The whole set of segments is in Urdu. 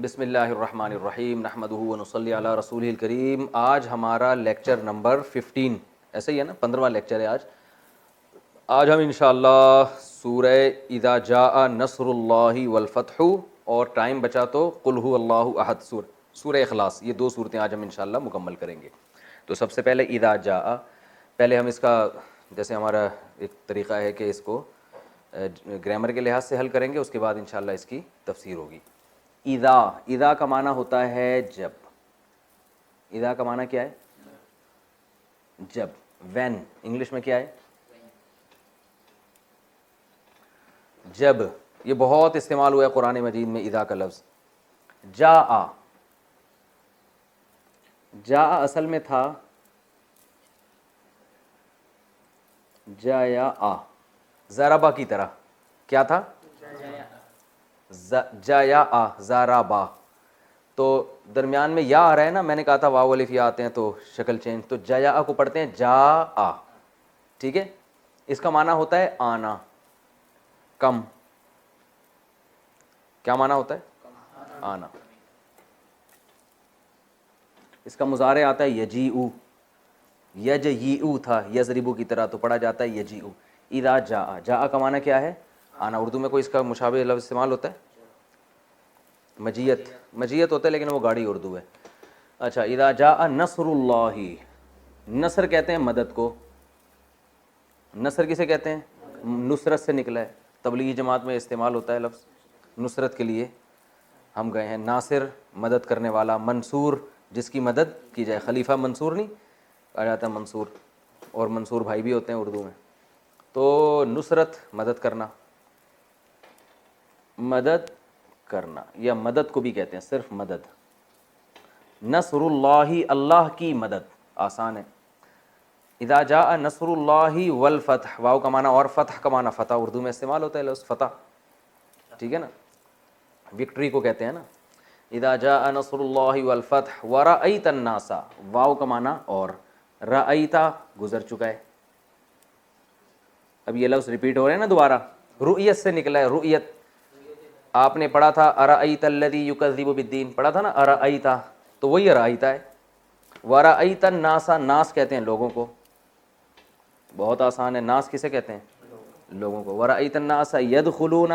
بسم اللہ الرحمن الرحیم نحمدہ ونصلی علی رسولہ الکریم. آج ہمارا لیکچر نمبر 15 ایسے ہی ہے نا، 15واں لیکچر ہے آج ہم انشاءاللہ سورہ اذا جاء نصر اللہ والفتح اور ٹائم بچا تو قل هو اللہ احد سورہ اخلاص، یہ دو صورتیں آج ہم انشاءاللہ مکمل کریں گے. تو سب سے پہلے اذا جاء، پہلے ہم اس کا جیسے ہمارا ایک طریقہ ہے کہ اس کو گرامر کے لحاظ سے حل کریں گے، اس کے بعد انشاءاللہ اس کی تفسیر ہوگی. اذا کا معنی ہوتا ہے جب. اذا کا معنی کیا ہے؟ جب. وین انگلش میں کیا ہے؟ جب. یہ بہت استعمال ہوا ہے قرآن مجید میں اذا کا لفظ. جاء، جاء اصل میں تھا جاء ضربا کی طرح. کیا تھا؟ جاء ضربا. تو درمیان میں یا آ رہا ہے نا، میں نے کہا تھا واو الف یا آتے ہیں تو شکل چینج. تو جاء کو پڑھتے ہیں جاء، ٹھیک ہے. اس کا معنی ہوتا ہے آنا، کم. کیا معنی ہوتا ہے؟ آنا. اس کا مضارع آتا ہے یجیء. یجیء تھا یضربو کی طرح، تو پڑھا جاتا ہے یجیء. اذا جاء، جاء کا معنی کیا ہے؟ آنا. اردو میں کوئی اس کا مشابہ لفظ استعمال ہوتا ہے؟ مجیت. مجیت ہوتا ہے لیکن وہ گاڑی اردو ہے. اچھا، اذا جاء نصر اللہ. نصر کہتے ہیں مدد کو. نصر کسے کہتے ہیں؟ نصرت سے نکلا ہے. تبلیغی جماعت میں استعمال ہوتا ہے لفظ نصرت کے لیے. ہم گئے ہیں. ناصر مدد کرنے والا، منصور جس کی مدد کی جائے. خلیفہ منصور نہیں کہا جاتا ہے، منصور. اور منصور بھائی بھی ہوتے ہیں اردو میں. تو نصرت مدد کرنا، مدد کرنا، یا مدد کو بھی کہتے ہیں صرف مدد. نصر اللہ، اللہ کی مدد. آسان ہے. اذا جاء نصر اللہ والفتح، واو کا معنی اور فتح کا معنی فتح. اردو میں استعمال ہوتا ہے لفظ فتح، ٹھیک ہے نا. وکٹری کو کہتے ہیں نا. اذا جاء نصر اللہ والفتح ورأیت الناس، واو کا معنی اور، رأیت گزر چکا ہے. اب یہ لفظ ریپیٹ ہو رہے ہیں نا دوبارہ. رؤیت سے نکلا ہے. رؤیت آپ نے پڑھا تھا ارأیت الذی یکذب بالدین، پڑھا تھا نا ارأیت، تو وہی ارأیت ہے. ورأیت الناس، ناس کہتے ہیں لوگوں کو. بہت آسان ہے. ناس کسے کہتے ہیں؟ لوگوں کو. ورأیت الناس یدخلون،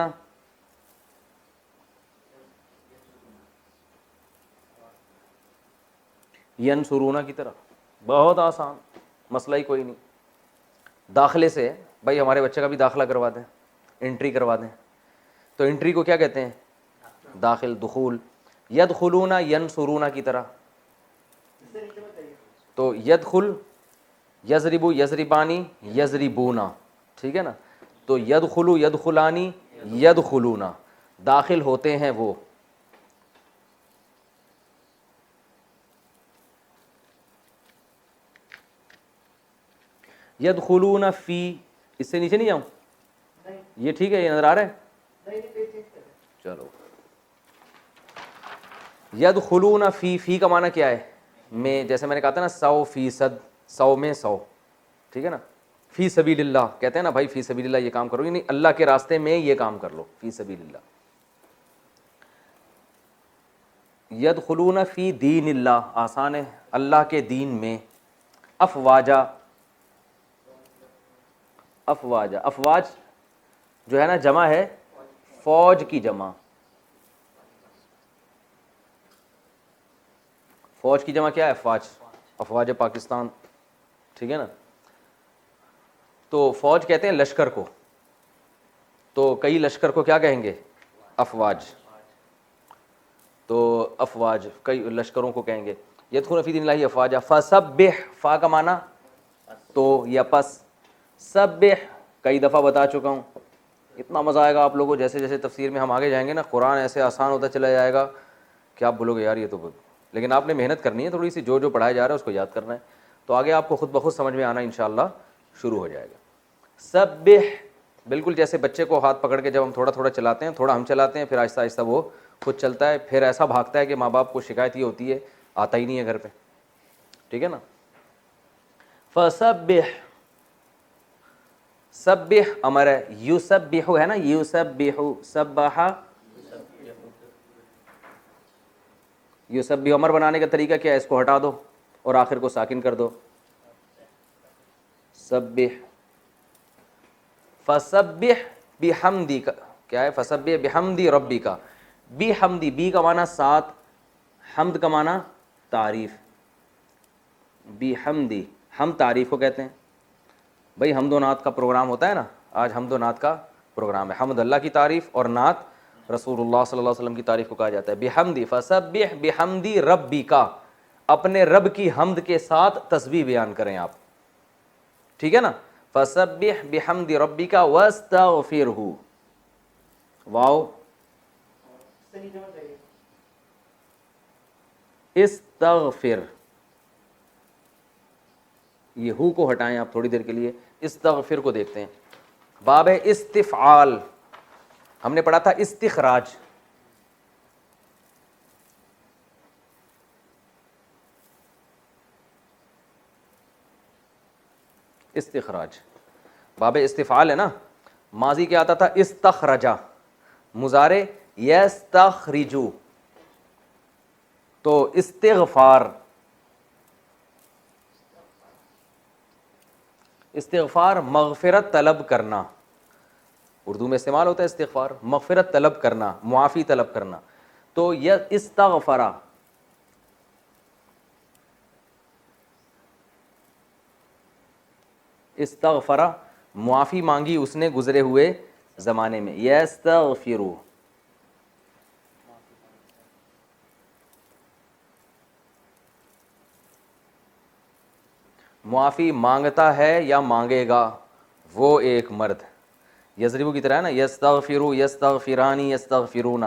ینصرون کی طرح. بہت آسان، مسئلہ ہی کوئی نہیں. داخلے سے بھائی ہمارے بچے کا بھی داخلہ کروا دیں، انٹری کروا دیں. تو انٹری کو کیا کہتے ہیں؟ داخل، دخول. یدخلون ینصرون کی طرح. تو یدخل، یضرب یضربانی یضربونا، ٹھیک ہے نا. تو یدخل یدخلانی یدخلون، داخل ہوتے ہیں وہ. یدخلون فی، اس سے نیچے نہیں جاؤں؟ یہ ٹھیک ہے، یہ نظر آ رہا ہے؟ چلو. یدخلون فی، فی کا معنی کیا ہے؟ میں. جیسے میں نے کہا تھا نا 100%، 100 میں 100، ٹھیک ہے نا. فی سبیل اللہ کہتے ہیں نا بھائی، فی سبیل اللہ یہ کام کرو، یعنی اللہ کے راستے میں یہ کام کر لو. فی سبیل اللہ. یدخلون فی دین اللہ، آسان ہے، اللہ کے دین میں. افواجا، افواجا. افواج جو ہے نا جمع ہے فوج کی جمع. فوج کی جمع کیا ہے؟ افواج. افواج پاکستان، ٹھیک ہے نا. تو فوج کہتے ہیں لشکر کو. تو کئی لشکر کو کیا کہیں گے؟ افواج. تو افواج کئی لشکروں کو کہیں گے. یدخلون فی دین اللہ افواجا. فسبح، فا کا معنی تو یا پس. سبح کئی دفعہ بتا چکا ہوں. اتنا مزہ آئے گا آپ لوگوں کو. جیسے جیسے تفسیر میں ہم آگے جائیں گے نا، قرآن ایسے آسان ہوتا چلا جائے گا کہ آپ بولو گے یار یہ تو لیکن آپ نے محنت کرنی ہے تھوڑی سی. جو جو پڑھایا جا رہا ہے اس کو یاد کرنا ہے، تو آگے آپ کو خود بخود سمجھ میں آنا انشاءاللہ شروع ہو جائے گا. سبح، بالکل جیسے بچے کو ہاتھ پکڑ کے جب ہم تھوڑا تھوڑا چلاتے ہیں، تھوڑا ہم چلاتے ہیں، پھر آہستہ آہستہ وہ خود چلتا ہے. پھر ایسا بھاگتا ہے کہ ماں باپ کو شکایت یہ ہوتی ہے آتا ہی نہیں ہے گھر پہ، ٹھیک ہے نا. فسبح، سبح امر ہے. یسبح ہے نا، یسبح، سبح یسبح امر بنانے کا طریقہ کیا ہے؟ اس کو ہٹا دو اور آخر کو ساکن کر دو. سبح، فسبح بحمدی کا کیا ہے؟ فسبح بحمدی ربی کا. بحمدی، بی کا معنی ساتھ، حمد کا معنی تعریف. بحمدی، ہم تعریف کو کہتے ہیں. بھائی حمد و نعت کا پروگرام ہوتا ہے نا، آج حمد و نعت کا پروگرام ہے. حمد اللہ کی تعریف اور نعت رسول اللہ صلی اللہ علیہ وسلم کی تعریف کو کہا جاتا ہے. بحمدی، فسبح بحمدی ربی کا، اپنے رب کی حمد کے ساتھ تسبیح بیان کریں آپ. ٹھیک ہے نا؟ فسبح بحمد ربک واستغفرہ. واو استغفر، یہ ہو کو ہٹائیں آپ تھوڑی دیر کے لیے، استغفر کو دیکھتے ہیں. باب استفعال، ہم نے پڑھا تھا استخراج. استخراج باب استفعال ہے نا. ماضی کیا آتا تھا؟ استخرجا، مضارع یستخرجو. تو استغفار، استغفار مغفرت طلب کرنا. اردو میں استعمال ہوتا ہے استغفار، مغفرت طلب کرنا، معافی طلب کرنا. تو یہ استغفرا، استغفرا معافی مانگی اس نے گزرے ہوئے زمانے میں. یستغفرو، معافی مانگتا ہے یا مانگے گا وہ ایک مرد. یضربو کی طرح ہے نا، یستغفرو یستغفرانی یستغفرون.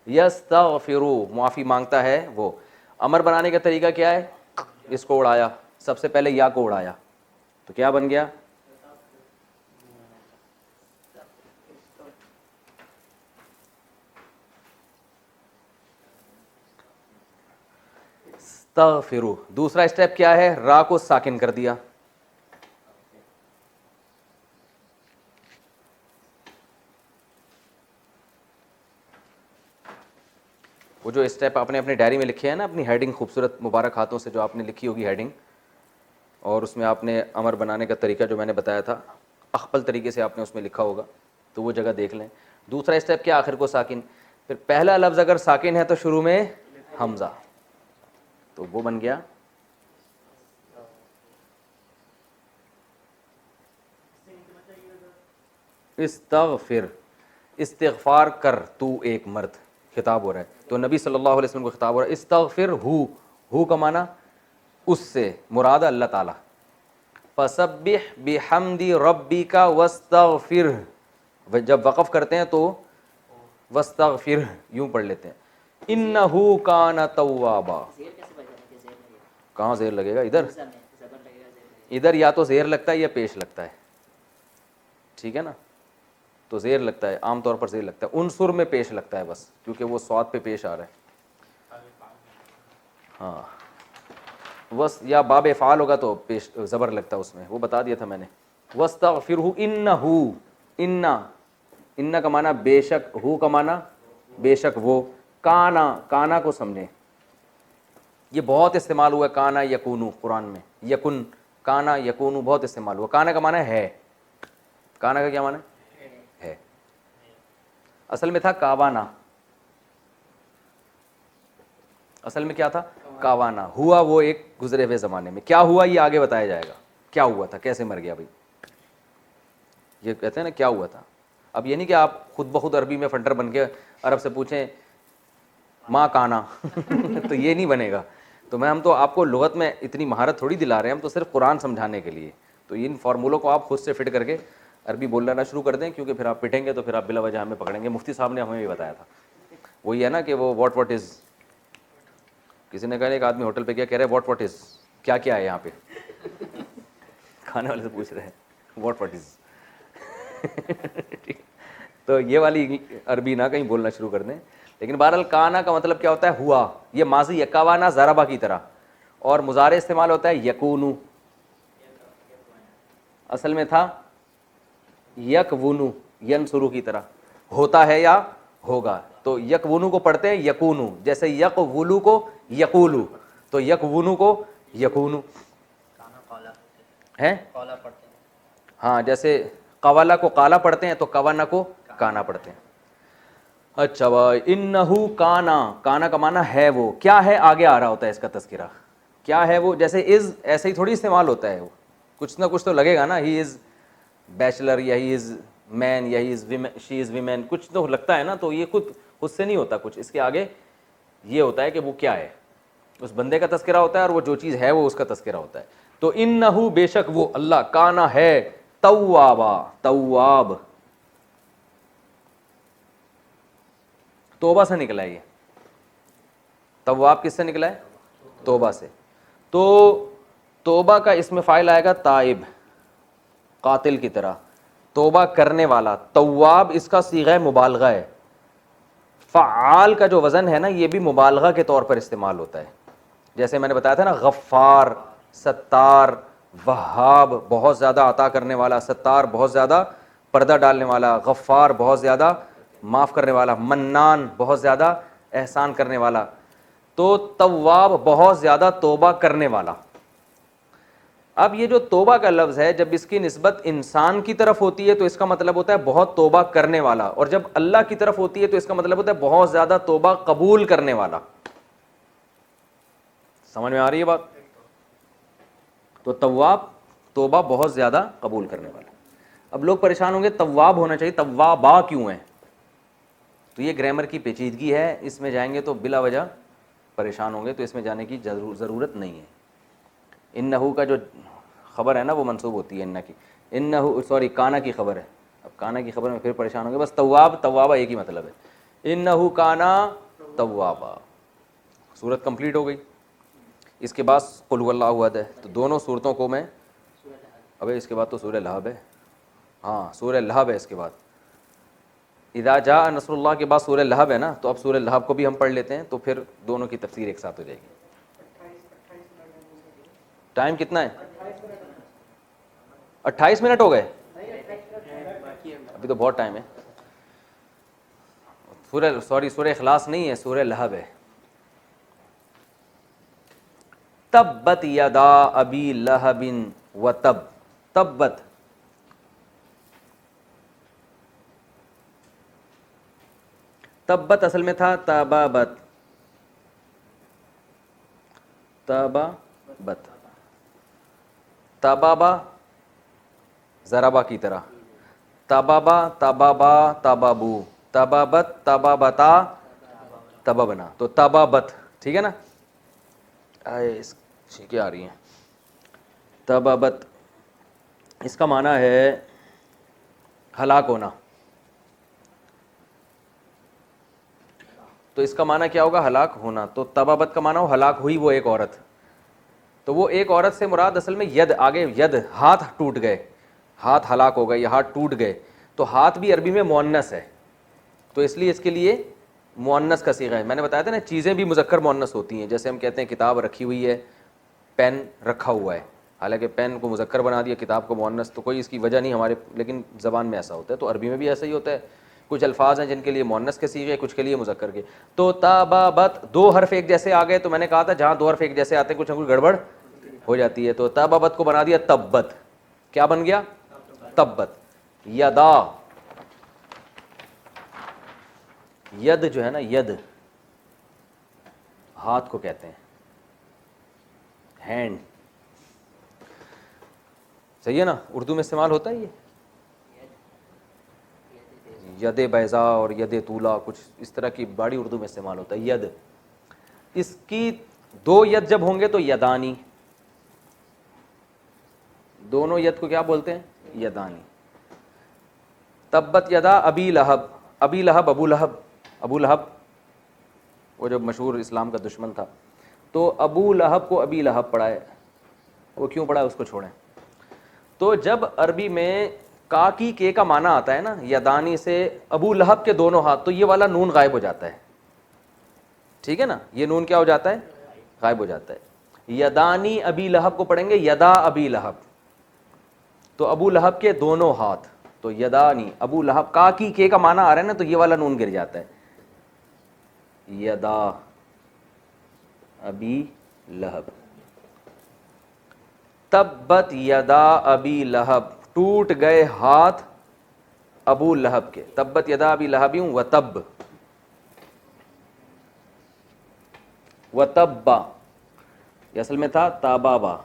یستغفرو معافی مانگتا ہے وہ. امر بنانے کا طریقہ کیا ہے؟ اس کو اڑایا، سب سے پہلے یا کو اڑایا تو کیا بن گیا؟ استغفرو. دوسرا اسٹیپ کیا ہے؟ را کو ساکن کر دیا. وہ جو اسٹیپ آپ نے اپنے ڈائری میں لکھے ہیں نا، اپنی ہیڈنگ خوبصورت مبارک ہاتھوں سے جو آپ نے لکھی ہوگی ہیڈنگ، اور اس میں آپ نے امر بنانے کا طریقہ جو میں نے بتایا تھا اخپل طریقے سے آپ نے اس میں لکھا ہوگا، تو وہ جگہ دیکھ لیں. دوسرا اسٹیپ کیا؟ آخر کو ساکن. پھر پہلا لفظ اگر ساکن ہے تو شروع میں حمزہ، تو وہ بن گیا استغفر. استغفار کر تو ایک مرد، خطاب ہو رہا ہے تو نبی صلی اللہ علیہ وسلم کو خطاب ہو رہا ہے. استغفر ہو کا معنی اس سے مراد اللہ تعالی. فسبح بحمد ربک واستغفرہ، جب وقف کرتے ہیں تو واستغفرہ یوں پڑھ لیتے ہیں. انہ کان توابا. کہاں زیر لگے گا؟ ادھر، ادھر یا تو زیر لگتا ہے یا پیش لگتا ہے. ٹھیک ہے نا؟ تو زیر لگتا ہے، عام طور پر زیر لگتا ہے. عنصر میں پیش لگتا ہے بس، کیونکہ وہ صاد پہ پیش آ رہا ہے. ہاں وس یا باب افعال ہوگا تو پیش زبر لگتا ہے اس میں، وہ بتا دیا تھا میں نے. واستغفرہ انہ انہ کا معنی بے شک، ہو کا معنی بے شک وہ. کانا، کانا کو سمجھیں، یہ بہت استعمال ہوا ہے. کانا یکونو قرآن میں، یکن، کانا یکونو بہت استعمال ہوا. کانا کا معنی ہے، کانا کا کیا معنی ہے؟ اصل میں تھا کاوانا. اصل میں کیا تھا؟ کاوانا. ہوا وہ ایک گزرے ہوئے زمانے میں. کیا ہوا یہ آگے بتایا جائے گا. کیا ہوا تھا، کیسے مر گیا بھائی، یہ کہتے ہیں نا کیا ہوا تھا. اب یہ نہیں کہ آپ خود بخود عربی میں فنٹر بن کے عرب سے پوچھیں ماں کانا تو یہ نہیں بنے گا. تو ہم تو آپ کو لغت میں اتنی مہارت تھوڑی دلا رہے ہیں، ہم تو صرف قرآن سمجھانے کے لیے. تو ان فارمولوں کو آپ خود سے فٹ کر کے عربی بولنا نہ شروع کر دیں، کیونکہ پھر آپ پٹیں گے تو پھر آپ بلا وجہ ہمیں پکڑیں گے. مفتی صاحب نے ہمیں بھی بتایا تھا، وہی ہے نا کہ وہ واٹ از. کسی نے کہا ایک آدمی ہوٹل پہ کیا کہہ رہے ہیں واٹ از، کیا کیا ہے یہاں پہ. کھانے والے سے پوچھ رہے ہیں واٹ از. تو یہ والی عربی نہ کہیں بولنا شروع کر دیں. لیکن بہرحال کانا کا مطلب کیا ہوتا ہے؟ ہوا. یہ ماضی ہے، کاوانا ضربا کی طرح. اور مضارع استعمال ہوتا ہے یکونو. اصل میں تھا یکونو، ینصرو کی طرح، ہوتا ہے یا ہوگا. تو یکونو کو پڑھتے ہیں یکونو، جیسے یقولو کو یقولو، تو یکونو کو یکونو ہے. ہاں جیسے قوالا کو قالا پڑھتے ہیں تو کوانا کو کانا پڑھتے ہیں. اچھا بھائی، انہو کانا، کانا کا معنی ہے وہ، کیا ہے آگے آ رہا ہوتا ہے اس کا تذکرہ، کیا ہے وہ. جیسے از ایسے ہی تھوڑی استعمال ہوتا ہے، وہ کچھ نہ کچھ تو لگے گا نا. ہی از بیچلر یا ہی از مین یا ہی از شی از ویمن، کچھ تو لگتا ہے نا. تو یہ خود سے نہیں ہوتا کچھ، اس کے آگے یہ ہوتا ہے کہ وہ کیا ہے، اس بندے کا تذکرہ ہوتا ہے اور وہ جو چیز ہے وہ اس کا تذکرہ ہوتا ہے. تو انہو بے شک وہ اللہ کانا ہے توابا، تواب توبہ سے نکلا ہے. یہ تواب کس سے نکلا ہے؟ توبہ سے. تو توبہ کا اسم فاعل آئے گا تائب، قاتل کی طرح، توبہ کرنے والا. تواب اس کا صیغہ مبالغہ ہے. فعال کا جو وزن ہے نا یہ بھی مبالغہ کے طور پر استعمال ہوتا ہے. جیسے میں نے بتایا تھا نا، غفار، ستار، وہاب بہت زیادہ عطا کرنے والا، ستار بہت زیادہ پردہ ڈالنے والا، غفار بہت زیادہ معاف کرنے والا، منان بہت زیادہ احسان کرنے والا. تو تواب بہت زیادہ توبہ کرنے والا. اب یہ جو توبہ کا لفظ ہے، جب اس کی نسبت انسان کی طرف ہوتی ہے تو اس کا مطلب ہوتا ہے بہت توبہ کرنے والا، اور جب اللہ کی طرف ہوتی ہے تو اس کا مطلب ہوتا ہے بہت زیادہ توبہ قبول کرنے والا. سمجھ میں آ رہی ہے بات؟ تو تواب توبہ بہت زیادہ قبول کرنے والا. اب لوگ پریشان ہوں گے تواب ہونا چاہیے، توابا کیوں ہے؟ تو یہ گرامر کی پیچیدگی ہے، اس میں جائیں گے تو بلا وجہ پریشان ہوں گے، تو اس میں جانے کی ضرورت نہیں ہے. انہو کا جو خبر ہے نا وہ منسوب ہوتی ہے انہ کی، انہو سوری کانا کی خبر ہے. اب کانا کی خبر میں پھر پریشان ہوں گے. بس تواب توابا ایک ہی مطلب ہے، انہو کانا توابا. سورت کمپلیٹ ہو گئی. اس کے بعد قل هو اللہ احد ہے. تو دونوں صورتوں کو میں ابے اس کے بعد تو سورہ لہب ہے، ہاں سورہ لہب ہے اس کے بعد. اذا جاء نصر اللہ کے بعد سورہ لہب ہے نا، تو اب سورہ لہب کو بھی ہم پڑھ لیتے ہیں، تو پھر دونوں کی تفسیر ایک ساتھ ہو جائے گی. ٹائم کتنا ہے؟ 28 منٹ ہو گئے، ابھی تو بہت ٹائم ہے. سورہ اخلاص نہیں ہے، سورہ لہب ہے. تبت یدا ابی لہب وتب. تبت تبت اصل میں تھا تبابت، تبابت، تبابا ضربا کی طرح، تبابا تبابا تبابو، تبابت تبابتا تبابنا. تو تبابت ٹھیک ہے نا، ٹھیک آ رہی ہیں. تبابت اس کا معنی ہے ہلاک ہونا. تو اس کا معنی کیا ہوگا؟ ہلاک ہونا. تو تبابت کا معنی ہو ہلاک ہوئی وہ ایک عورت. تو وہ ایک عورت سے مراد اصل میں ید، آگے ید، ہاتھ ٹوٹ گئے، ہاتھ ہلاک ہو گئے یا ہاتھ ٹوٹ گئے. تو ہاتھ بھی عربی میں مؤنث ہے، تو اس لیے اس کے لیے مؤنث کا صیغہ ہے. میں نے بتایا تھا نا چیزیں بھی مذکر مؤنث ہوتی ہیں. جیسے ہم کہتے ہیں کتاب رکھی ہوئی ہے، پین رکھا ہوا ہے، حالانکہ پین کو مذکر بنا دیا، کتاب کو مؤنث. تو کوئی اس کی وجہ نہیں ہمارے، لیکن زبان میں ایسا ہوتا ہے. تو عربی میں بھی ایسا ہی ہوتا ہے. کچھ الفاظ ہیں جن کے لیے مؤنث کے صیغے، کچھ کے لیے مذکر کے. تو تبابت دو حرف ایک جیسے آ گئے، تو میں نے کہا تھا جہاں دو حرف ایک جیسے آتے ہیں کچھ نہ کچھ گڑبڑ ہو جاتی ہے. تو تبابت کو بنا دیا تبت. کیا بن گیا؟ تبت. یدا، ید جو ہے نا، ید ہاتھ کو کہتے ہیں، ہینڈ. صحیح ہے نا، اردو میں استعمال ہوتا ہے یہ ید بیضا اور ید طولا، کچھ اس طرح کی بڑی اردو میں استعمال ہوتا ہے ید. اس کی دو ید جب ہوں گے تو یدانی. دونوں ید کو کیا بولتے ہیں؟ یدانی. تبت یدا ابی لہب. ابی لہب ابو لہب، ابو لہب وہ جو مشہور اسلام کا دشمن تھا. تو ابو لہب کو ابی لہب پڑھا ہے. وہ کیوں پڑھا ہے اس کو چھوڑیں. تو جب عربی میں کاکی کے کا معنی آتا ہے نا، یدانی سے ابو لہب کے دونوں ہاتھ، تو یہ والا نون غائب ہو جاتا ہے. ٹھیک ہے نا، یہ نون کیا ہو جاتا ہے؟ غائب ہو جاتا ہے. یدانی ابی لہب کو پڑھیں گے یدا ابی لہب، تو ابو لہب کے دونوں ہاتھ. تو یدانی ابو لہب، کاکی کے کا معنی آ رہا ہے نا، تو یہ والا نون گر جاتا ہے. یدا ابی لہب، تبت یدا ابی لہب، ٹوٹ گئے ہاتھ ابو لہب کے، تبت یدا ابی لہب وتب، وتبا، یہ اصل میں تھا تابابا،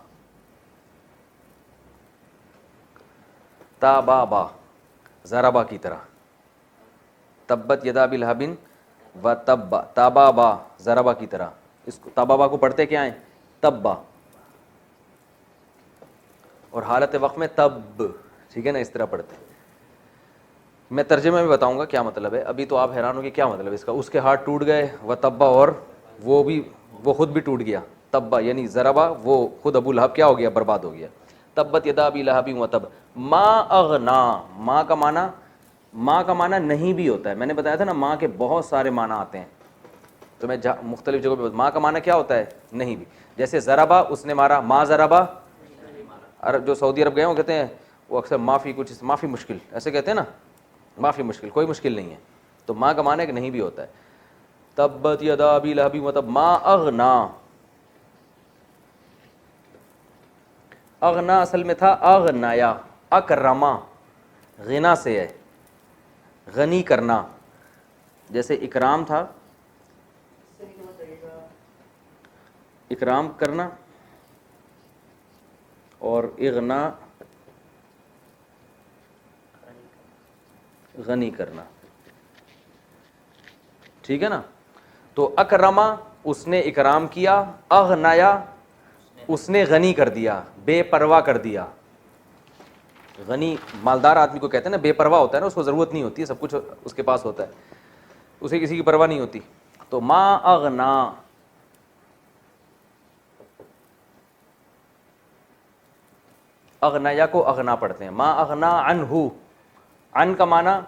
تابابا ضربا کی طرح، تبت یدا ابی لہب وتبا، تابابا ضربا کی طرح، اس کو تابابا کو پڑھتے کیا ہیں؟ تبا، اور حالت وقت میں تب، ٹھیک ہے نا، اس طرح پڑھتے ہیں۔ میں ترجمے میں بتاؤں گا کیا مطلب ہے، ابھی تو آپ حیران ہو کہ کیا مطلب ہے اس کا، اس کے ہاتھ ٹوٹ گئے وتبا، اور وہ خود بھی ٹوٹ گیا، تبا یعنی ضربا، وہ خود ابو لہب کیا ہو گیا؟ برباد ہو گیا۔ تبت یدا ابی لہب وتب، ما اغنا، ماں کا معنی نہیں بھی ہوتا ہے، میں نے بتایا تھا نا ماں کے بہت سارے معنی آتے ہیں، تو میں مختلف جگہوں پہ ماں کا معنی کیا ہوتا ہے؟ نہیں بھی، جیسے ضربا اس نے مارا، ما ضربا، عرب جو سعودی عرب گئے وہ کہتے ہیں، وہ اکثر معافی کچھ معافی مشکل ایسے کہتے ہیں نا، معافی مشکل، کوئی مشکل نہیں ہے، تو ماں کا معنی کہ نہیں بھی ہوتا ہے۔ تبت یدا ابی لہب وتب ما اغنا، اغنا اصل میں تھا اغنایا، اکرما، غنا سے ہے، غنی کرنا، جیسے اکرام تھا، اکرام کرنا، اور اغنا غنی کرنا، ٹھیک ہے نا۔ تو اکرما اس نے اکرام کیا، اغنایا اس نے غنی کر دیا، بے پرواہ کر دیا۔ غنی مالدار آدمی کو کہتے ہیں نا، بے پرواہ ہوتا ہے نا، اس کو ضرورت نہیں ہوتی ہے، سب کچھ اس کے پاس ہوتا ہے، اسے کسی کی پرواہ نہیں ہوتی۔ تو ما اغنا، اغنیا کو اغنا پڑھتے ہیں، ما اغنا عنہ، عن کا معنی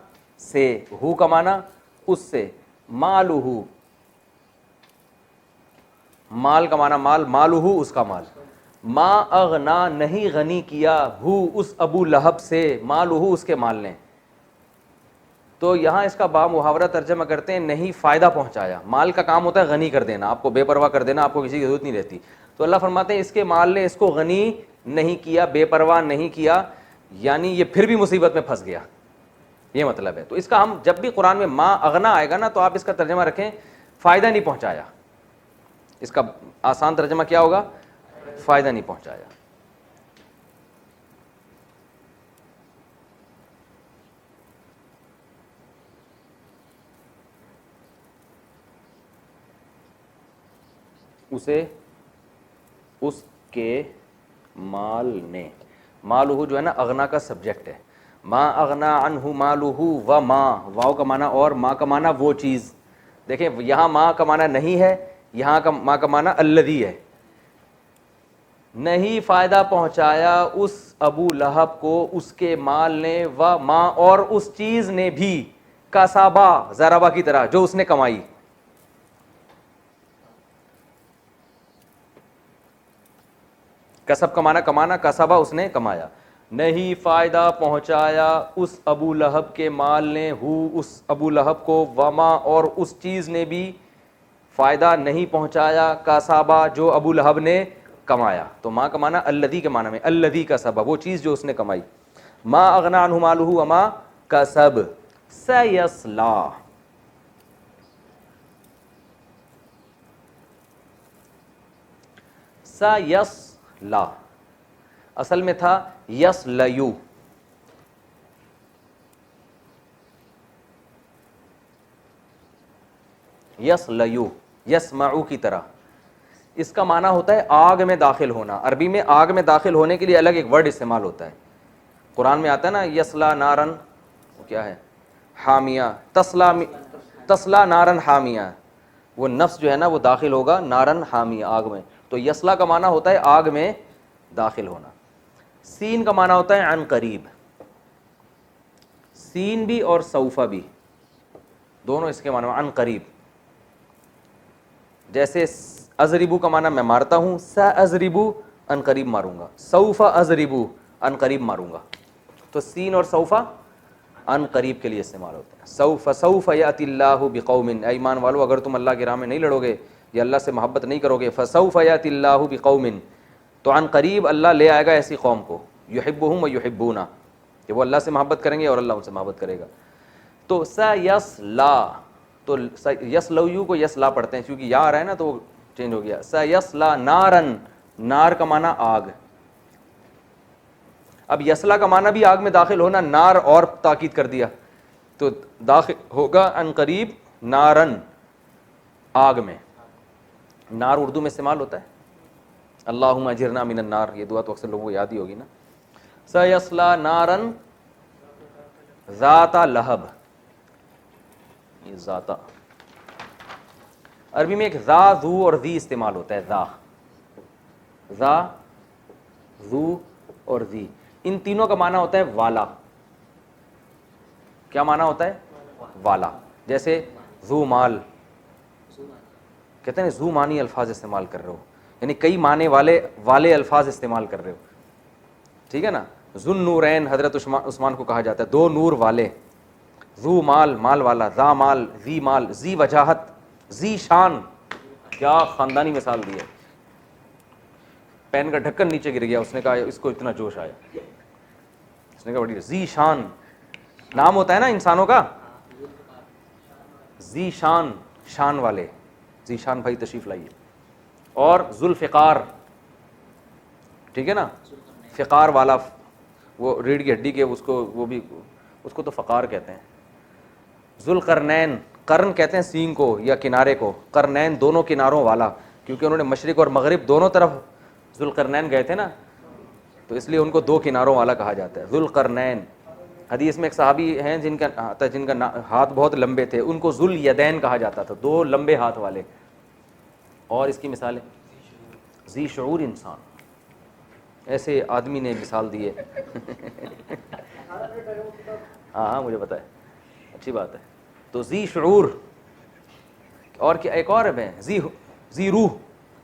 سے، ہو کا معنی اس سے، مالہ، مال کا معنی مال، مالہ اس کا مال، ما اغنا نہیں غنی کیا، ہو اس ابو لہب سے، مالہ اس کے مال نے۔ تو یہاں اس کا بامحاورہ ترجمہ کرتے ہیں نہیں فائدہ پہنچایا، مال کا کام ہوتا ہے غنی کر دینا، آپ کو بے پرواہ کر دینا، آپ کو کسی کی ضرورت نہیں رہتی، تو اللہ فرماتے ہیں اس کے مال نے اس کو غنی نہیں کیا، بے پرواہ نہیں کیا، یعنی یہ پھر بھی مصیبت میں پھنس گیا، یہ مطلب ہے۔ تو اس کا ہم جب بھی قرآن میں ما اغنا آئے گا نا، تو آپ اس کا ترجمہ رکھیں فائدہ نہیں پہنچایا، اس کا آسان ترجمہ کیا ہوگا؟ فائدہ نہیں پہنچایا۔ اسے اس کے مال نے، مالہ جو ہے نا اغنا کا سبجیکٹ ہے، ما اغنا عنہ مالہ و ما، واو کا معنی اور، ما کا معنی وہ چیز، دیکھیں یہاں ما کا معنی نہیں ہے، یہاں کا ما کا معنی الذی ہے، نہیں فائدہ پہنچایا اس ابو لہب کو اس کے مال نے، و ما اور اس چیز نے بھی، کسبا ضربا کی طرح جو اس نے کمائی، کسب کا معنی کمانا، کسبا اس نے کمایا، نہیں فائدہ پہنچایا اس ابو لہب کے مال نے، ہو اس ابو لہب کو، وما اور اس چیز نے بھی فائدہ نہیں پہنچایا، کسبا جو ابو لہب نے کمایا۔ تو ما کا معنی الذی کے معنی میں، الذی کسب وہ چیز جو اس نے کمائی، ما اغنا عنہ مالہ وما کسب، سیصلا، سیصلا اصل میں تھا یسلیو، یسلیو یسمعو کی طرح، اس کا معنی ہوتا ہے آگ میں داخل ہونا، عربی میں آگ میں داخل ہونے کے لیے الگ ایک ورڈ استعمال ہوتا ہے، قرآن میں آتا ہے نا یسلا نارن، وہ کیا ہے؟ حامیہ، تسلا نارن حامیہ، وہ نفس جو ہے نا وہ داخل ہوگا نارن حامیہ، آگ میں، تو یسلا کا معنی ہوتا ہے آگ میں داخل ہونا۔ سین کا معنی ہوتا ہے عن قریب، سین بھی اور سوفا بھی دونوں اس کے معنی عن قریب، جیسے اضربو کا معنی میں مارتا ہوں، ساضربو عن قریب ماروں گا، سوف اضربو عن قریب ماروں گا، تو سین اور سوفا ان قریب کے لیے استعمال ہوتے ہیں. سوف یأتی اللہ بقوم، اے ایمان والو اگر تم اللہ کی راہ میں نہیں لڑو گے یا اللہ سے محبت نہیں کرو گے، فسوف یأتی اللہ بقوم، تو ان قریب اللہ لے آئے گا ایسی قوم کو، یحبہم ویحبونہ، کہ وہ اللہ سے محبت کریں گے اور اللہ ان سے محبت کرے گا. تو سیصلا، تو یسلو کو یسلا پڑھتے ہیں کیونکہ یا آ رہا ہے نا تو وہ چینج ہو گیا. سیصلا نارن، نار کا معنی آگ. اب یسلا کا معنی بھی آگ میں داخل ہونا، نار اور تاکید کر دیا، تو داخل ہوگا ان قریب نارن، آگ میں. نار اردو میں استعمال ہوتا ہے، اللہم اجرنا من النار، یہ دعا تو اکثر لوگوں کو یاد ہی ہوگی نا. سیصلا نارن ذات لہب، یہ ذاتا عربی میں ایک ذا، ذو اور ذی استعمال ہوتا ہے. ذا، ذو اور ذی، ان تینوں کا معنی ہوتا ہے والا. کیا معنی ہوتا ہے؟ والا. جیسے ذو مال، کہتے ہیں ذو معنی الفاظ استعمال کر رہے ہو، یعنی کئی معنی والے الفاظ استعمال کر رہے ہو، ٹھیک ہے نا. ذو النورین حضرت عثمان کو کہا جاتا ہے، دو نور والے. ذو مال، مال والا. ذا مال، ذی مال. ذی وجاہت، ذی شان، کیا خاندانی مثال دی ہے. پین کا ڈھکن نیچے گر گیا، اس نے کہا اس کو اتنا جوش آیا، اس نے کہا بڑی ذی شان نام ہوتا ہے نا انسانوں کا، ذی شان، شان والے. ذی شان بھائی تشریف لائیے. اور ذوالفقار، ٹھیک ہے نا، فقار والا، وہ ریڑھ کی ہڈی کے اس کو، وہ بھی اس کو تو فقار کہتے ہیں. ذوالقرنین، قرن کہتے ہیں سینگ کو یا کنارے کو، قرنین دونوں کناروں والا، کیونکہ انہوں نے مشرق اور مغرب دونوں طرف ذوالقرنین گئے تھے نا، تو اس لیے ان کو دو کناروں والا کہا جاتا ہے. ذوالقرنین. حدیث میں ایک صحابی ہیں جن کا ہاتھ بہت لمبے تھے، ان کو ذوالیدین کہا جاتا تھا، دو لمبے ہاتھ والے. اور اس کی مثالیں، ذی شعور انسان، ایسے آدمی نے مثال دی ہے. ہاں مجھے پتا ہے، اچھی بات ہے. تو ذی شعور، اور کیا ایک اور ہے، ذی روح،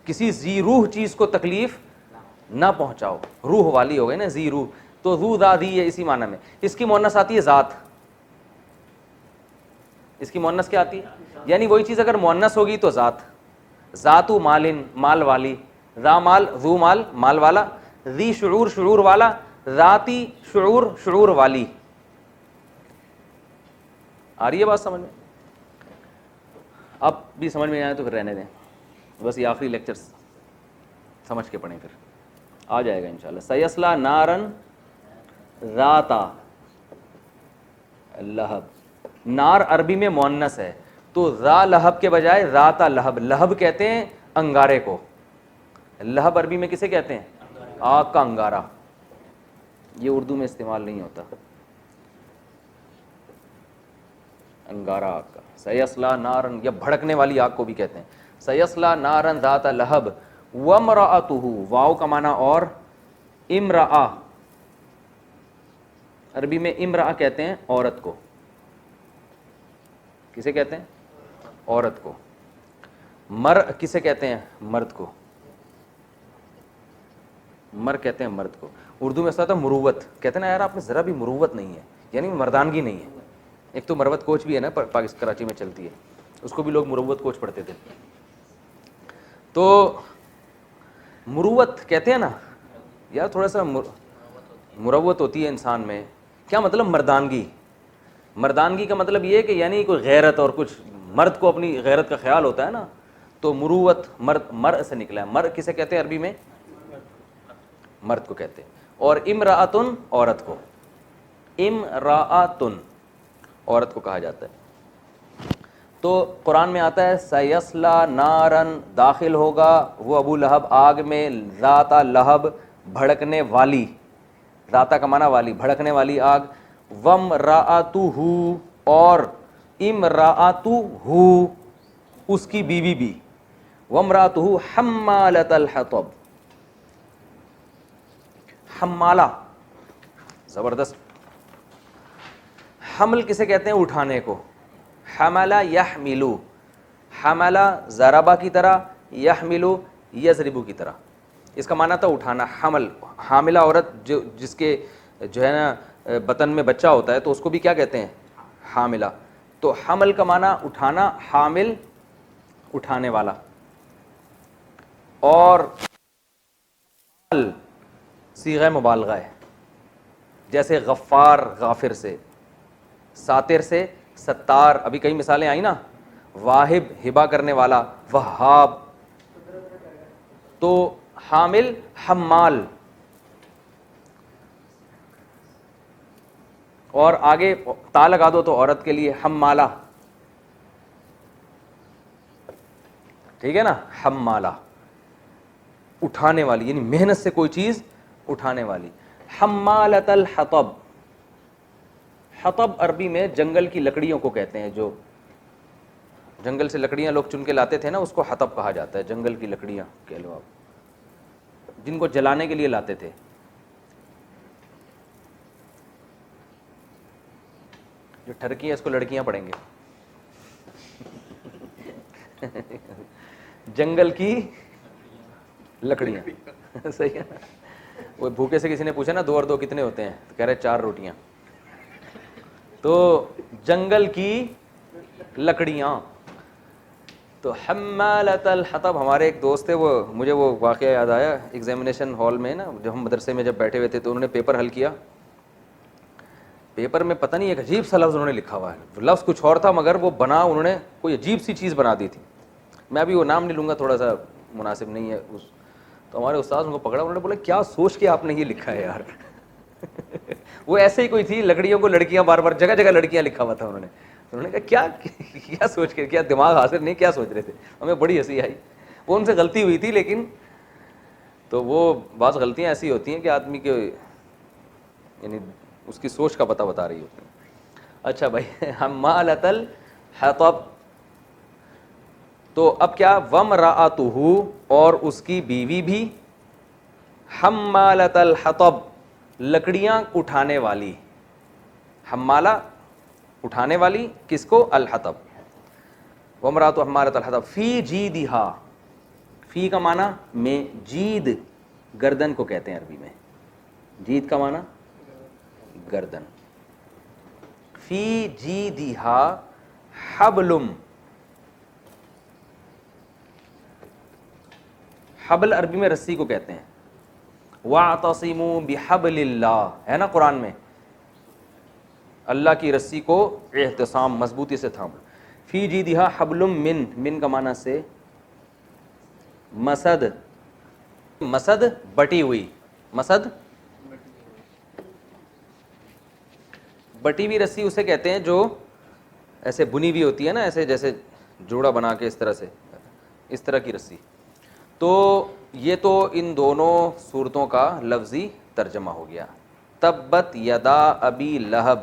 کسی ذی روح چیز کو تکلیف نہ پہنچاؤ، روح والی ہو گئی نا ذی روح. تو ذو ذا ذی ہے اسی معنی میں. اس کی مؤنث آتی ہے ذات. اس کی مؤنث کیا آتی ہے؟ یعنی وہی چیز اگر مؤنث ہوگی تو ذات. ذاتو مالن، مال والی. ذا مال، ذو مال، مال والا. ذی شعور، شعور والا. ذاتی شعور، شعور والی. آ رہی ہے بات سمجھ میں؟ اب بھی سمجھ میں آئے تو پھر رہنے دیں، بس یہ آخری لیکچر سمجھ کے پڑھیں، پھر آ جائے گا انشاءاللہ. سیصلا نارن ذاتا لہب. نار عربی میں مؤنث ہے، تو ذا لہب کے بجائے ذاتا لہب. لہب کہتے ہیں انگارے کو. لہب عربی میں کسے کہتے ہیں؟ آگ کا انگارہ. یہ اردو میں استعمال نہیں ہوتا، انگارہ آگ کا. سیصلا نارن، یا بھڑکنے والی آگ کو بھی کہتے ہیں. سیصلا نارن ذات لہب وامرأتہ، واو کا معنی اور امرأہ. عربی میں امرأہ کہتے ہیں عورت کو. کسے کہتے ہیں؟ عورت کو. مر کسے کہتے ہیں؟ مرد کو. مر کہتے ہیں مرد کو. اردو میں ایسا تھا مروت، کہتے ہیں نا یار آپ میں ذرا بھی مروت نہیں ہے، یعنی مردانگی نہیں ہے. ایک تو مروت کوچ بھی ہے نا پاکستان کراچی میں چلتی ہے، اس کو بھی لوگ مروت کوچ پڑھتے تھے. تو مروت کہتے ہیں نا یار، تھوڑا سا مروت ہوتی ہے انسان میں. کیا مطلب؟ مردانگی. مردانگی کا مطلب یہ ہے کہ یعنی کوئی غیرت اور کچھ، مرد کو اپنی غیرت کا خیال ہوتا ہے نا، تو مروت مرد، مر سے نکلا ہے. مر کسے کہتے ہیں عربی میں؟ مرد کو کہتے ہیں. اور امرأتن عورت کو. امرأتن عورت کو کہا جاتا ہے. تو قرآن میں آتا ہے سیصلا نارن، داخل ہوگا وہ ابو لہب آگ میں، ذات لہب بھڑکنے والی. ذاتا کا معنی والی، بھڑکنے والی آگ. وامرأتہ، اور امرأتہ اس کی بیوی بھی. وامرأتہ حمالۃ الحطب، حمالہ زبردست. حمل کسے کہتے ہیں؟ اٹھانے کو. حملہ یحملو، حملہ ضربہ کی طرح، یحملو یضربو کی طرح. اس کا معنی تھا اٹھانا. حمل، حاملہ عورت جس کے جو ہے نا بطن میں بچہ ہوتا ہے تو اس کو بھی کیا کہتے ہیں؟ حاملہ. تو حمل کا معنی اٹھانا، حامل اٹھانے والا، اور صیغہ مبالغہ ہے، جیسے غفار غافر سے، ساتر سے ستار، ابھی کئی مثالیں آئیں نا، واہب ہبہ کرنے والا، وہاب. تو حامل حمال، اور آگے تا لگا دو تو عورت کے لیے حمالہ، ٹھیک ہے نا، حمالہ اٹھانے والی، یعنی محنت سے کوئی چیز اٹھانے والی. حمالۃ الحطب، حطب عربی میں جنگل کی لکڑیوں کو کہتے ہیں، جو جنگل سے لکڑیاں لوگ چن کے لاتے تھے نا، اس کو حطب کہا جاتا ہے. جنگل کی لکڑیاں کہہ لو آپ، جن کو جلانے کے لیے لاتے تھے. جو ٹھرکی ہے اس کو لڑکیاں پڑھیں گے. جنگل کی لکڑیاں. صحیح ہے. وہ بھوکے سے کسی نے پوچھا نا 2 اور 2 کتنے ہوتے ہیں، تو کہہ رہے 4 روٹیاں. تو جنگل کی لکڑیاں. تو حمالۃ الحطب، ہمارے ایک دوست تھے، وہ مجھے وہ واقعہ یاد آیا ایگزامینیشن ہال میں نا، جب ہم مدرسے میں جب بیٹھے ہوئے تھے تو انہوں نے پیپر حل کیا. پیپر میں پتہ نہیں ایک عجیب سا لفظ انہوں نے لکھا ہوا ہے، لفظ کچھ اور تھا مگر وہ بنا انہوں نے کوئی عجیب سی چیز بنا دی تھی. میں ابھی وہ نام نہیں لوں گا، تھوڑا سا مناسب نہیں ہے اس. تو ہمارے استاد ان کو پکڑا، انہوں نے بولا کیا سوچ کے آپ نے یہ لکھا ہے یار. وہ ایسے ہی کوئی تھی، لکڑیوں کو لڑکیاں، بار بار جگہ جگہ لڑکیاں لکھا ہوا تھا انہوں نے. انہوں نے کہا کیا سوچ کے، کیا دماغ حاضر نہیں، کیا سوچ رہے تھے. ہمیں بڑی ہنسی آئی. وہ ان سے غلطی ہوئی تھی، لیکن تو وہ بعض غلطیاں ایسی ہوتی ہیں کہ آدمی کے یعنی اس کی سوچ کا پتہ بتا رہی ہوتی ہیں. اچھا بھائی، حمالۃ الحطب. تو اب کیا، وامرأتہ، اور اس کی بیوی بھی، حمالۃ الحطب، لکڑیاں اٹھانے والی. حمالہ اٹھانے والی، کس کو؟ الحطب. وامرأتہ حمالۃ الحطب فی جیدہا، فی کا معنی میں، جید گردن کو کہتے ہیں عربی میں. جید کا معنی گردن. فی جیدہا حبل، حبل عربی میں رسی کو کہتے ہیں. وَاعْتَصِمُوا بِحَبْلِ اللَّهِ، ہے نا قرآن میں، اللہ کی رسی کو اعتصام، مضبوطی سے تھامو. فی جیدہا حبل من کا معنی سے مسد، مسد بٹی ہوئی، مسد بٹی ہوئی رسی اسے کہتے ہیں جو ایسے بنی ہوئی ہوتی ہے نا، ایسے جیسے جوڑا بنا کے اس طرح سے، اس طرح کی رسی. تو یہ تو ان دونوں صورتوں کا لفظی ترجمہ ہو گیا. تبت یدا ابی لہب،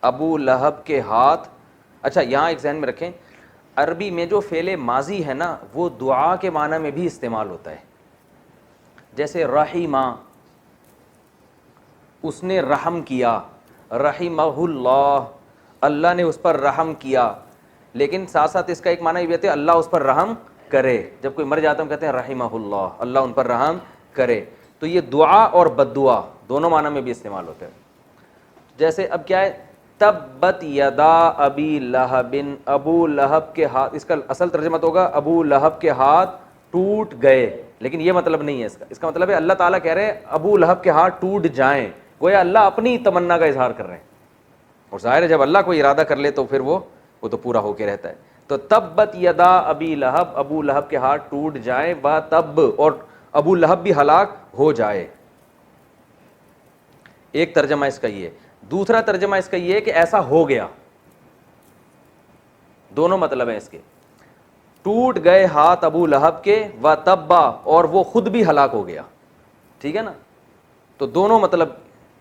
ابو لہب کے ہاتھ. اچھا یہاں ایک ذہن میں رکھیں، عربی میں جو فعل ماضی ہے نا، وہ دعا کے معنی میں بھی استعمال ہوتا ہے. جیسے رحیمہ، اس نے رحم کیا، رحمہ اللہ، اللہ نے اس پر رحم کیا. لیکن ساتھ ساتھ اس کا ایک معنی یہ بھی ہے اللہ اس پر رحم کرے. جب کوئی مر جاتا ہے ہم کہتے ہیں رحمہ اللہ، اللہ ان پر رحم کرے. تو یہ دعا اور بد دعا دونوں معنی میں بھی استعمال ہوتے ہیں. جیسے اب کیا ہے، تبت یدا ابی لہب، ابو لہب کے ہاتھ، اس کا اصل ترجمہ تو ہوگا ابو لہب کے ہاتھ ٹوٹ گئے، لیکن یہ مطلب نہیں ہے اس کا. اس کا مطلب ہے اللہ تعالیٰ کہہ رہے ہیں ابو لہب کے ہاتھ ٹوٹ جائیں، گویا اللہ اپنی تمنا کا اظہار کر رہے ہیں. اور ظاہر ہے جب اللہ کوئی ارادہ کر لے تو پھر وہ تو پورا ہو کے رہتا ہے. تو تبت یدا ابی لہب، ابو لہب کے ہاتھ ٹوٹ جائیں، با تب، اور ابو لہب بھی ہلاک ہو جائے. ایک ترجمہ اس کا یہ ہے. دوسرا ترجمہ اس کا یہ ہے کہ ایسا ہو گیا. دونوں مطلب ہیں اس کے. ٹوٹ گئے ہاتھ ابو لہب کے، و تبا، اور وہ خود بھی ہلاک ہو گیا. ٹھیک ہے نا. تو دونوں مطلب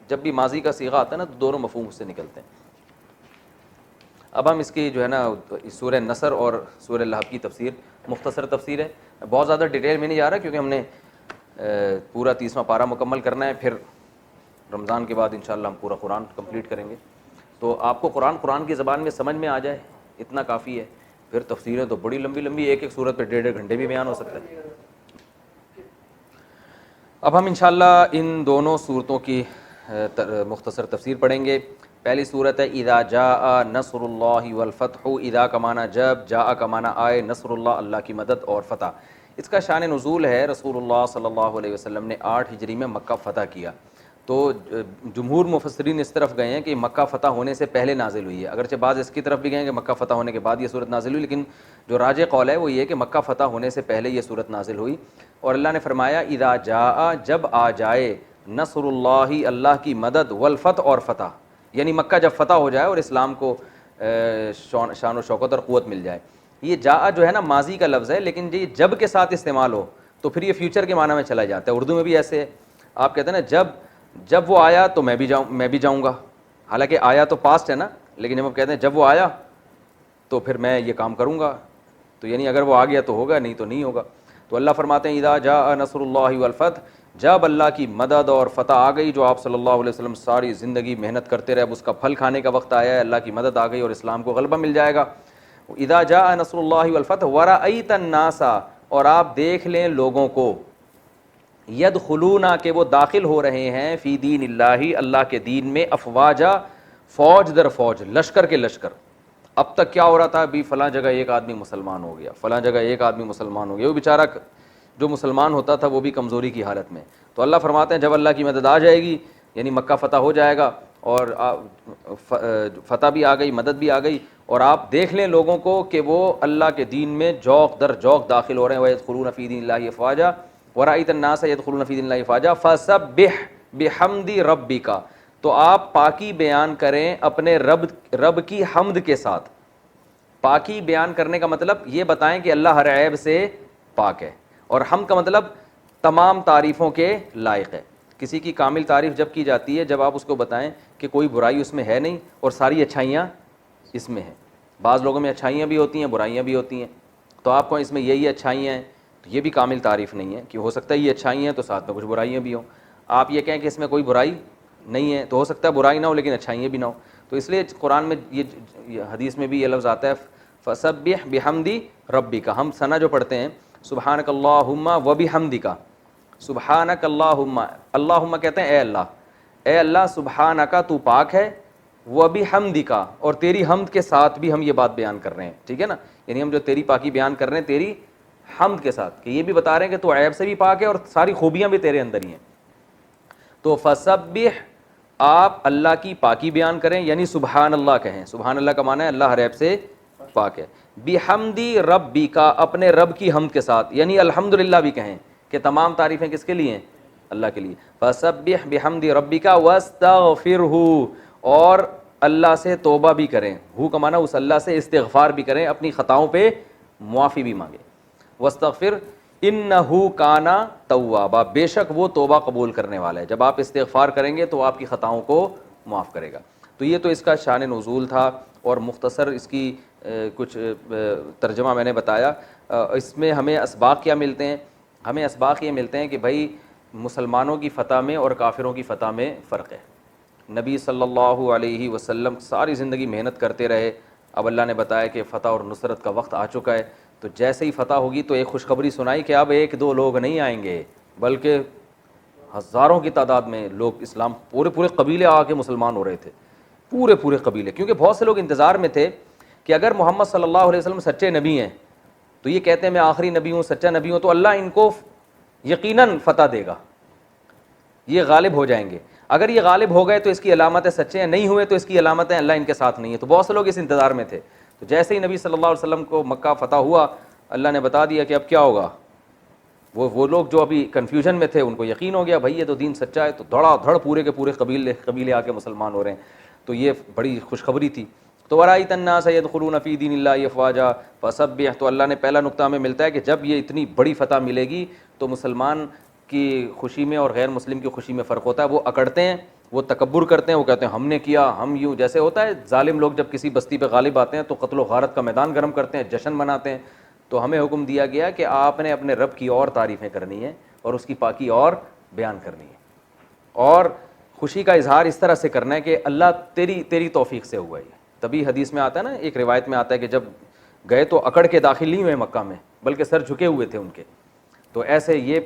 جب بھی ماضی کا صیغہ آتا ہے نا تو دونوں مفہوم اس سے نکلتے ہیں. اب ہم اس کی جو ہے نا سورہ نصر اور سورہ لہب کی تفسیر، مختصر تفسیر ہے، بہت زیادہ ڈیٹیل میں نہیں جا رہا کیونکہ ہم نے پورا 30واں پارہ مکمل کرنا ہے. پھر رمضان کے بعد انشاءاللہ ہم پورا قرآن کمپلیٹ کریں گے. تو آپ کو قرآن کی زبان میں سمجھ میں آ جائے اتنا کافی ہے. پھر تفسیریں تو بڑی لمبی لمبی، ایک ایک سورت پہ 1.5 گھنٹے بھی بیان ہو سکتا ہے. اب ہم انشاءاللہ ان دونوں صورتوں کی مختصر تفسیر پڑھیں گے. پہلی صورت ہے اذا جاء نصر اللہ والفتح. اذا کا معنی جب، جاء کا معنی آئے، نصر اللہ اللہ کی مدد اور فتح. اس کا شان نزول ہے رسول اللہ صلی اللہ علیہ وسلم نے 8 ہجری میں مکہ فتح کیا. تو جمہور مفسرین اس طرف گئے ہیں کہ مکہ فتح ہونے سے پہلے نازل ہوئی ہے، اگرچہ بعض اس کی طرف بھی گئے ہیں کہ مکہ فتح ہونے کے بعد یہ صورت نازل ہوئی، لیکن جو راجح قول ہے وہ یہ کہ مکہ فتح ہونے سے پہلے یہ صورت نازل ہوئی. اور اللہ نے فرمایا اذا جاء، جب آ جائے، نصر اللہ اللہ کی مدد، والفتح اور فتح، یعنی مکہ جب فتح ہو جائے اور اسلام کو شان و شوکت اور قوت مل جائے. یہ جاء جو ہے نا ماضی کا لفظ ہے، لیکن یہ جب کے ساتھ استعمال ہو تو پھر یہ فیوچر کے معنی میں چلا جاتا ہے. اردو میں بھی ایسے ہے، آپ کہتے ہیں نا جب وہ آیا تو میں بھی جاؤں گا، حالانکہ آیا تو پاسٹ ہے نا، لیکن جب ہم کہتے ہیں جب وہ آیا تو پھر میں یہ کام کروں گا، تو یعنی اگر وہ آ گیا تو ہوگا، نہیں تو نہیں ہوگا. تو اللہ فرماتے ہیں اذا جاء نصر اللہ والفتح، جب اللہ کی مدد اور فتح آ گئی، جو آپ صلی اللہ علیہ وسلم ساری زندگی محنت کرتے رہے، اب اس کا پھل کھانے کا وقت آیا ہے، اللہ کی مدد آ گئی اور اسلام کو غلبہ مل جائے گا. اذا جاء نصر اللہ والفتح ورأیت الناس، اور آپ دیکھ لیں لوگوں کو، یدخلون، کہ وہ داخل ہو رہے ہیں، فی دین اللہ اللہ کے دین میں، افواجا، فوج در فوج، لشکر کے لشکر. اب تک کیا ہو رہا تھا؟ ابھی فلاں جگہ ایک آدمی مسلمان ہو گیا، فلاں جگہ ایک آدمی مسلمان ہو گیا، وہ بیچارہ جو مسلمان ہوتا تھا وہ بھی کمزوری کی حالت میں. تو اللہ فرماتے ہیں جب اللہ کی مدد آ جائے گی، یعنی مکہ فتح ہو جائے گا اور فتح بھی آ گئی، مدد بھی آ گئی، اور آپ دیکھ لیں لوگوں کو کہ وہ اللہ کے دین میں جوق در جوق داخل ہو رہے ہیں. وَيَدْخُلُونَ فِي دِينِ اللَّهِ أَفْوَاجًا وَرَأَيْتَ النَّاسَ يَدْخُلُونَ فِي دِينِ اللَّهِ أَفْوَاجًا فَسَبِّحْ بِحَمْدِ رَبِّكَ، تو آپ پاکی بیان کریں اپنے رب کی حمد کے ساتھ. پاکی بیان کرنے کا مطلب یہ بتائیں کہ اللہ ہر عیب سے پاک ہے، اور حمد کا مطلب تمام تعریفوں کے لائق ہے. کسی کی کامل تعریف جب کی جاتی ہے جب آپ اس کو بتائیں کہ کوئی برائی اس میں ہے نہیں اور ساری اچھائیاں اس میں ہیں. بعض لوگوں میں اچھائیاں بھی ہوتی ہیں، برائیاں بھی ہوتی ہیں، تو آپ کو اس میں یہی اچھائیاں ہیں، تو یہ بھی کامل تعریف نہیں ہے، کہ ہو سکتا ہے یہ اچھائیاں ہیں تو ساتھ میں کچھ برائیاں بھی ہوں. آپ یہ کہیں کہ اس میں کوئی برائی نہیں ہے، تو ہو سکتا ہے برائی نہ ہو لیکن اچھائیاں بھی نہ ہو. تو اس لیے قرآن میں یہ حدیث میں بھی یہ لفظ آتا ہے فسبح بحمدی ربک. ہم ثنا جو پڑھتے ہیں سبحانک اللہم وبحمدک، سبحانک اللہم، اللہم کہتے ہیں اے اللہ سبحانک تو پاک ہے، وبحمدک اور تیری حمد کے ساتھ بھی ہم یہ بات بیان کر رہے ہیں. ٹھیک ہے نا، یعنی ہم جو تیری پاکی بیان کر رہے ہیں تیری حمد کے ساتھ، کہ یہ بھی بتا رہے ہیں کہ تو عیب سے بھی پاک ہے اور ساری خوبیاں بھی تیرے اندر ہی ہیں. تو فسبح، آپ اللہ کی پاکی بیان کریں، یعنی سبحان اللہ کہیں. سبحان اللہ کا معنی ہے اللہ ہر عیب سے پاک ہے. بحمدی ربی کا، اپنے رب کی حمد کے ساتھ، یعنی الحمدللہ بھی کہیں کہ تمام تعریفیں کس کے لیے ہیں؟ اللہ کے لیے. فسبح بحمد ربک واستغفرہ، اور اللہ سے توبہ بھی کریں. ہو کا معنی اس اللہ سے استغفار بھی کریں، اپنی خطاؤں پہ معافی بھی مانگیں. واستغفر انہ کان توابا، بے شک وہ توبہ قبول کرنے والا ہے. جب آپ استغفار کریں گے تو آپ کی خطاؤں کو معاف کرے گا. تو یہ تو اس کا شان نزول تھا، اور مختصر اس کی کچھ ترجمہ میں نے بتایا. اس میں ہمیں اسباق کیا ملتے ہیں؟ ہمیں اسباق یہ ملتے ہیں کہ بھائی مسلمانوں کی فتح میں اور کافروں کی فتح میں فرق ہے. نبی صلی اللہ علیہ وسلم ساری زندگی محنت کرتے رہے، اب اللہ نے بتایا کہ فتح اور نصرت کا وقت آ چکا ہے. تو جیسے ہی فتح ہوگی تو ایک خوشخبری سنائی کہ اب 1-2 لوگ نہیں آئیں گے، بلکہ ہزاروں کی تعداد میں لوگ اسلام، پورے قبیلے آ کے مسلمان ہو رہے تھے، پورے قبیلے. کیونکہ بہت سے لوگ انتظار میں تھے کہ اگر محمد صلی اللہ علیہ وسلم سچے نبی ہیں، تو یہ کہتے ہیں میں آخری نبی ہوں، سچا نبی ہوں، تو اللہ ان کو یقیناً فتح دے گا، یہ غالب ہو جائیں گے. اگر یہ غالب ہو گئے تو اس کی علامت ہے سچے ہیں، نہیں ہوئے تو اس کی علامت ہے اللہ ان کے ساتھ نہیں ہے. تو بہت سے لوگ اس انتظار میں تھے. تو جیسے ہی نبی صلی اللہ علیہ وسلم کو مکہ فتح ہوا، اللہ نے بتا دیا کہ اب کیا ہوگا. وہ لوگ جو ابھی کنفیوژن میں تھے ان کو یقین ہو گیا بھائی یہ تو دین سچا ہے، تو دھڑا دھڑ پورے کے پورے قبیلے آ کے مسلمان ہو رہے ہیں. تو یہ بڑی خوشخبری تھی. تو ورأیت الناس یدخلون فی دین اللہ افواجا فسبح. تو اللہ نے پہلا نقطہ ہمیں ملتا ہے کہ جب یہ اتنی بڑی فتح ملے گی تو مسلمان کی خوشی میں اور غیر مسلم کی خوشی میں فرق ہوتا ہے. وہ اکڑتے ہیں، وہ تکبر کرتے ہیں، وہ کہتے ہیں ہم نے کیا، ہم یوں. جیسے ہوتا ہے ظالم لوگ جب کسی بستی پہ غالب آتے ہیں تو قتل و غارت کا میدان گرم کرتے ہیں، جشن مناتے ہیں. تو ہمیں حکم دیا گیا کہ آپ نے اپنے رب کی اور تعریفیں کرنی ہیں اور اس کی پاکی اور بیان کرنی ہے، اور خوشی کا اظہار اس طرح سے کرنا ہے کہ اللہ تیری توفیق سے ہوا ہے. تبھی حدیث میں آتا ہے نا، ایک روایت میں آتا ہے کہ جب گئے تو اکڑ کے داخل نہیں ہوئے مکہ میں، بلکہ سر جھکے ہوئے تھے ان کے. تو ایسے یہ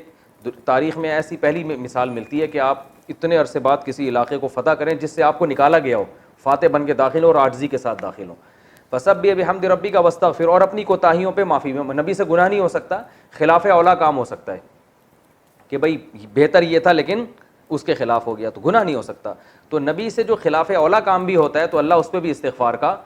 تاریخ میں ایسی پہلی مثال ملتی ہے کہ آپ اتنے عرصے بعد کسی علاقے کو فتح کریں جس سے آپ کو نکالا گیا ہو, فاتح بن کے داخل ہو اور عاجزی کے ساتھ داخل ہو. فسبح بحمد ربک واستغفر, اور اپنی کوتاہیوں پہ معافی میں. نبی سے گناہ نہیں ہو سکتا, خلاف اولا کام ہو سکتا ہے کہ بھائی بہتر یہ تھا لیکن اس کے خلاف ہو گیا, تو گناہ نہیں ہو سکتا. تو نبی سے جو خلاف اولا کام بھی ہوتا ہے تو اللہ اس پہ بھی استغفار کا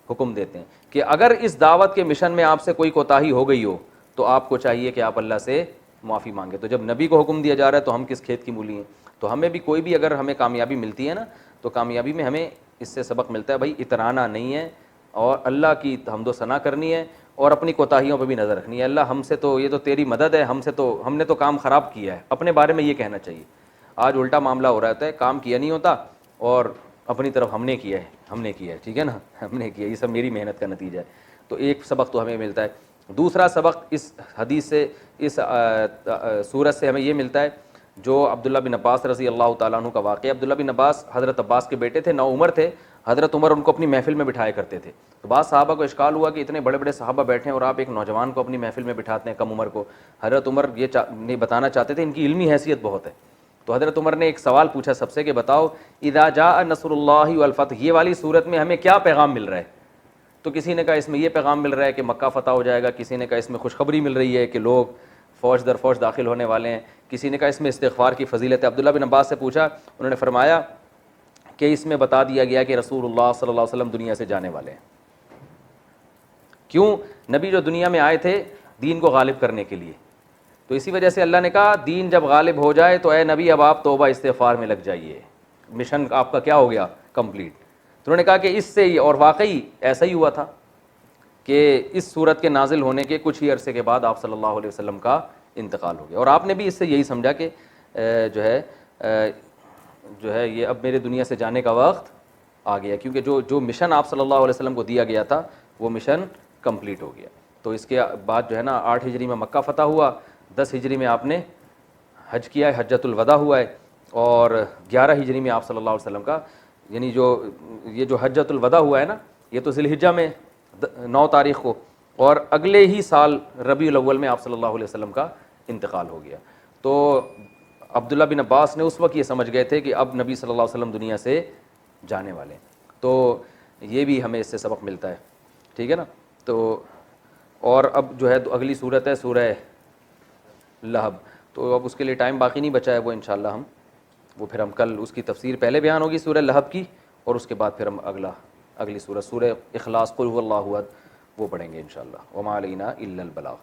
حکم دیتے ہیں کہ اگر اس دعوت کے مشن میں آپ سے کوئی کوتاہی ہو گئی ہو تو آپ کو چاہیے کہ آپ اللہ سے معافی مانگے. تو جب نبی کو حکم دیا جا رہا ہے تو ہم کس کھیت کی مولی ہیں؟ تو ہمیں بھی کوئی بھی اگر ہمیں کامیابی ملتی ہے نا, تو کامیابی میں ہمیں اس سے سبق ملتا ہے بھائی اترانا نہیں ہے, اور اللہ کی حمد و ثنا کرنی ہے, اور اپنی کوتاہیوں پہ بھی نظر رکھنی ہے. اللہ ہم سے تو یہ تو تیری مدد ہے, ہم نے تو کام خراب کیا ہے, اپنے بارے میں یہ کہنا چاہیے. آج الٹا معاملہ ہو رہا ہے, کام کیا نہیں ہوتا اور اپنی طرف ہم نے کیا ہے, ٹھیک ہے نا, ہم نے کیا, یہ سب میری محنت کا نتیجہ ہے. تو ایک سبق تو ہمیں ملتا ہے. دوسرا سبق اس حدیث سے, اس سورت سے ہمیں یہ ملتا ہے, جو عبداللہ بن عباس رضی اللہ تعالیٰ عنہ کا واقعہ. عبداللہ بن عباس حضرت عباس کے بیٹے تھے, 9 عمر تھے. حضرت عمر ان کو اپنی محفل میں بٹھایا کرتے تھے. تو بعض صحابہ کو اشکال ہوا کہ اتنے بڑے بڑے صحابہ بیٹھے ہیں اور آپ ایک نوجوان کو اپنی محفل میں بٹھاتے ہیں, کم عمر کو. حضرت عمر یہ نہیں بتانا چاہتے تھے ان کی علمی حیثیت بہت ہے. تو حضرت عمر نے ایک سوال پوچھا سب سے کہ بتاؤ اذا جاء نصر اللہ والفتح, یہ والی صورت میں ہمیں کیا پیغام مل رہا ہے؟ تو کسی نے کہا اس میں یہ پیغام مل رہا ہے کہ مکہ فتح ہو جائے گا, کسی نے کہا اس میں خوشخبری مل رہی ہے کہ لوگ فوج در فوج داخل ہونے والے ہیں, کسی نے کہا اس میں استغفار کی فضیلت ہے. عبداللہ بن عباس سے پوچھا, انہوں نے فرمایا کہ اس میں بتا دیا گیا کہ رسول اللہ صلی اللہ علیہ وسلم دنیا سے جانے والے ہیں. کیوں؟ نبی جو دنیا میں آئے تھے دین کو غالب کرنے کے لیے, تو اسی وجہ سے اللہ نے کہا دین جب غالب ہو جائے تو اے نبی اب آپ توبہ استغفار میں لگ جائیے, مشن آپ کا کیا ہو گیا؟ کمپلیٹ. تو انہوں نے کہا کہ اس سے ہی, اور واقعی ایسا ہی ہوا تھا کہ اس صورت کے نازل ہونے کے کچھ ہی عرصے کے بعد آپ صلی اللہ علیہ وسلم کا انتقال ہو گیا. اور آپ نے بھی اس سے یہی سمجھا کہ جو ہے یہ اب میرے دنیا سے جانے کا وقت آ گیا, کیونکہ جو مشن آپ صلی اللہ علیہ وسلم کو دیا گیا تھا وہ مشن کمپلیٹ ہو گیا. تو اس کے بعد جو ہے نا 8 ہجری میں مکہ فتح ہوا, 10 ہجری میں آپ نے حج کیا ہے, حجۃ الوداع ہوا ہے, اور 11 ہجری میں آپ صلی اللہ علیہ وسلم کا, یعنی یہ جو حجۃ الوداع ہوا ہے نا, یہ تو ذی الحجہ میں 9 تاریخ کو, اور اگلے ہی سال ربیع الاول میں آپ صلی اللہ علیہ وسلم کا انتقال ہو گیا. تو عبداللہ بن عباس نے اس وقت یہ سمجھ گئے تھے کہ اب نبی صلی اللہ علیہ وسلم دنیا سے جانے والے ہیں. تو یہ بھی ہمیں اس سے سبق ملتا ہے, ٹھیک ہے نا. تو اور اب جو ہے اگلی صورت ہے سورہ لہب, تو اب اس کے لیے ٹائم باقی نہیں بچا ہے, وہ انشاءاللہ پھر ہم کل اس کی تفسیر پہلے بیان ہوگی سورہ لہب کی, اور اس کے بعد پھر ہم اگلی سورہ اخلاص قل هو اللہ احد وہ پڑھیں گے انشاءاللہ. وما علینا الا البلاغ.